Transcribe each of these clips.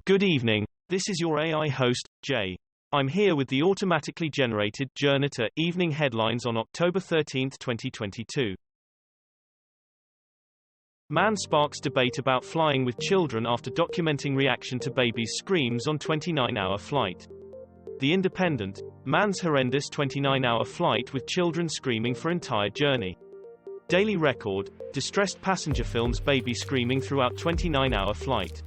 Good evening, this is your AI host, Jay. I'm here with the automatically generated Journato evening headlines on October 13, 2022. Man sparks debate about flying with children after documenting reaction to baby's screams on 29-hour flight. The Independent, man's horrendous 29-hour flight with children screaming for entire journey. Daily Record, distressed passenger films baby screaming throughout 29-hour flight.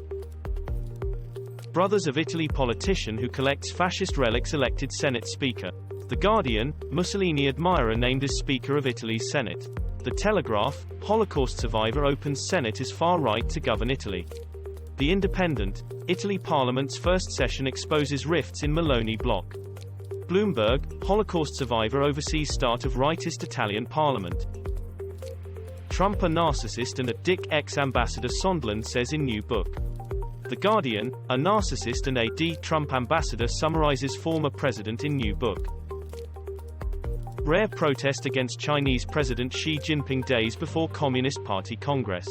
Brothers of Italy politician who collects fascist relics elected Senate Speaker. The Guardian, Mussolini admirer named as Speaker of Italy's Senate. The Telegraph, Holocaust survivor opens Senate as far right to govern Italy. The Independent, Italy Parliament's first session exposes rifts in Meloni bloc. Bloomberg, Holocaust survivor oversees start of rightist Italian parliament. Trump a narcissist and a dick, ex-ambassador Sondland says in new book. The Guardian, a narcissist and a Trump ambassador summarizes former president in new book. Rare protest against Chinese President Xi Jinping days before Communist Party Congress.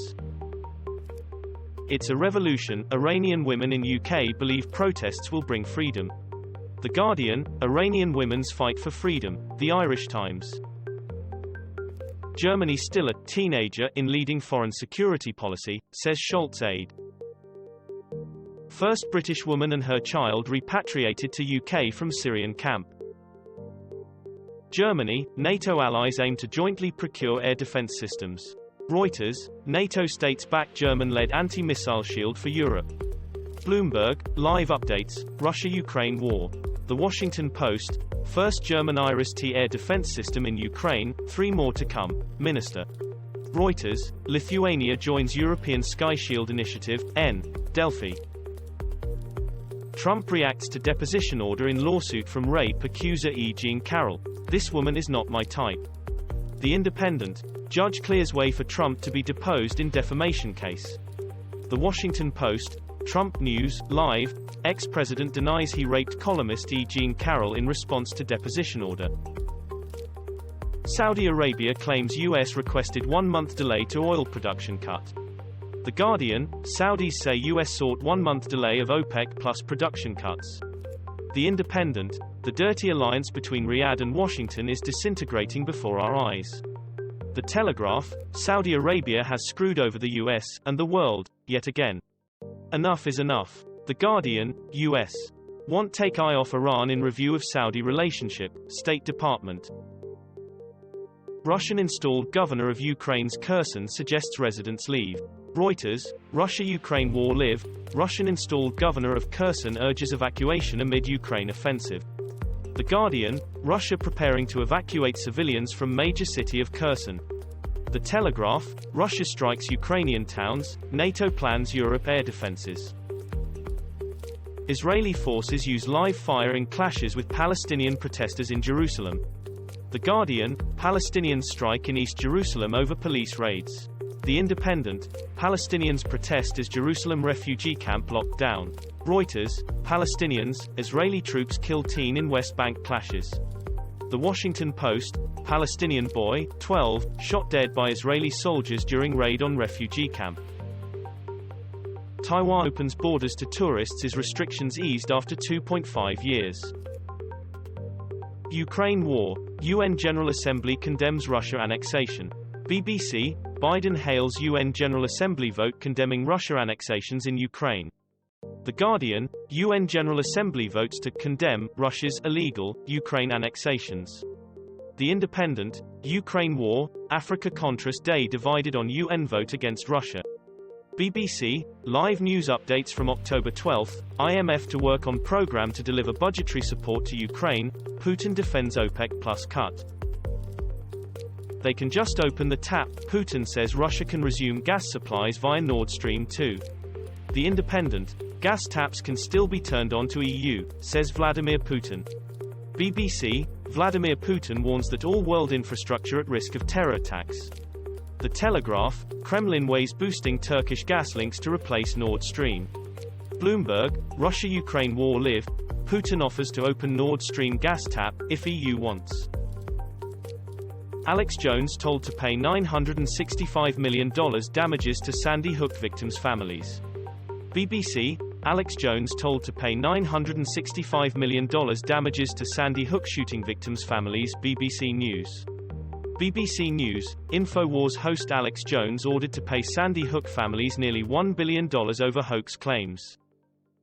It's a revolution, Iranian women in UK believe protests will bring freedom. The Guardian, Iranian women's fight for freedom, The Irish Times. Germany still a teenager in leading foreign security policy, says Scholz aide. First British woman and her child repatriated to UK from Syrian camp. Germany, NATO allies aim to jointly procure air defense systems. Reuters, NATO states back German-led anti-missile shield for Europe. Bloomberg, live updates, Russia-Ukraine war. The Washington Post, first German Iris-T air defense system in Ukraine, 3 more to come, Minister. Reuters, Lithuania joins European Sky Shield Initiative, Delphi. Trump reacts to deposition order in lawsuit from rape accuser E. Jean Carroll. This woman is not my type. The Independent, judge clears way for Trump to be deposed in defamation case. The Washington Post, Trump News, live, ex-president denies he raped columnist E. Jean Carroll in response to deposition order. Saudi Arabia claims U.S. requested 1-month delay to oil production cut. The Guardian, Saudis say U.S. sought 1-month delay of OPEC plus production cuts. The Independent, the dirty alliance between Riyadh and Washington is disintegrating before our eyes. The Telegraph, Saudi Arabia has screwed over the U.S. and the world, yet again. Enough is enough. The Guardian, U.S. won't take eye off Iran in review of Saudi relationship, State Department. Russian-installed governor of Ukraine's Kherson suggests residents leave. Reuters, Russia-Ukraine war live, Russian-installed governor of Kherson urges evacuation amid Ukraine offensive. The Guardian, Russia preparing to evacuate civilians from major city of Kherson. The Telegraph, Russia strikes Ukrainian towns, NATO plans Europe air defenses. Israeli forces use live fire in clashes with Palestinian protesters in Jerusalem. The Guardian, Palestinians strike in East Jerusalem over police raids. The Independent, Palestinians protest as Jerusalem refugee camp locked down. Reuters, Palestinians, Israeli troops kill teen in West Bank clashes. The Washington Post, Palestinian boy, 12, shot dead by Israeli soldiers during raid on refugee camp. Taiwan opens borders to tourists as restrictions eased after 2.5 years. Ukraine war, UN General Assembly condemns Russia annexation. BBC, Biden hails UN General Assembly vote condemning Russia annexations in Ukraine. The Guardian, UN General Assembly votes to condemn Russia's illegal Ukraine annexations. The Independent, Ukraine war, Africa-Contras Day divided on UN vote against Russia. BBC, live news updates from October 12, IMF to work on program to deliver budgetary support to Ukraine, Putin defends OPEC plus cut. They can just open the tap, Putin says Russia can resume gas supplies via Nord Stream 2. The Independent, gas taps can still be turned on to EU, says Vladimir Putin. BBC, Vladimir Putin warns that all world infrastructure at risk of terror attacks. The Telegraph, Kremlin weighs boosting Turkish gas links to replace Nord Stream. Bloomberg, Russia-Ukraine war live, Putin offers to open Nord Stream gas tap, if EU wants. Alex Jones told to pay $965 million damages to Sandy Hook victims' families. BBC, Alex Jones told to pay $965 million damages to Sandy Hook shooting victims' families. BBC News. BBC News, InfoWars host Alex Jones ordered to pay Sandy Hook families nearly $1 billion over hoax claims.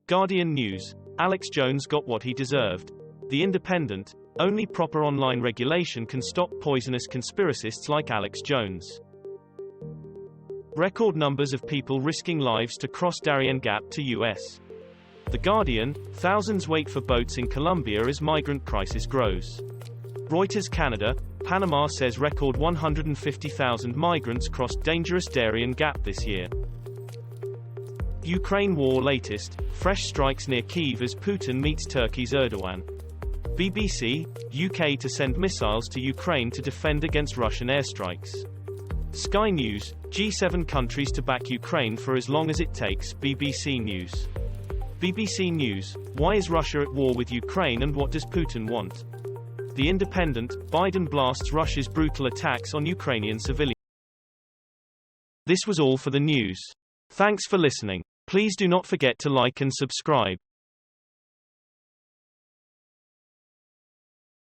Guardian News, Alex Jones got what he deserved. The Independent, only proper online regulation can stop poisonous conspiracists like Alex Jones. Record numbers of people risking lives to cross Darién Gap to US. The Guardian, thousands wait for boats in Colombia as migrant crisis grows. Reuters Canada, Panama says record 150,000 migrants crossed dangerous Darién Gap this year. Ukraine war latest, fresh strikes near Kyiv as Putin meets Turkey's Erdogan. BBC, UK to send missiles to Ukraine to defend against Russian airstrikes. Sky News, G7 countries to back Ukraine for as long as it takes. BBC News. BBC News, why is Russia at war with Ukraine and what does Putin want? The Independent, Biden blasts Russia's brutal attacks on Ukrainian civilians. This was all for the news. Thanks for listening. Please do not forget to like and subscribe.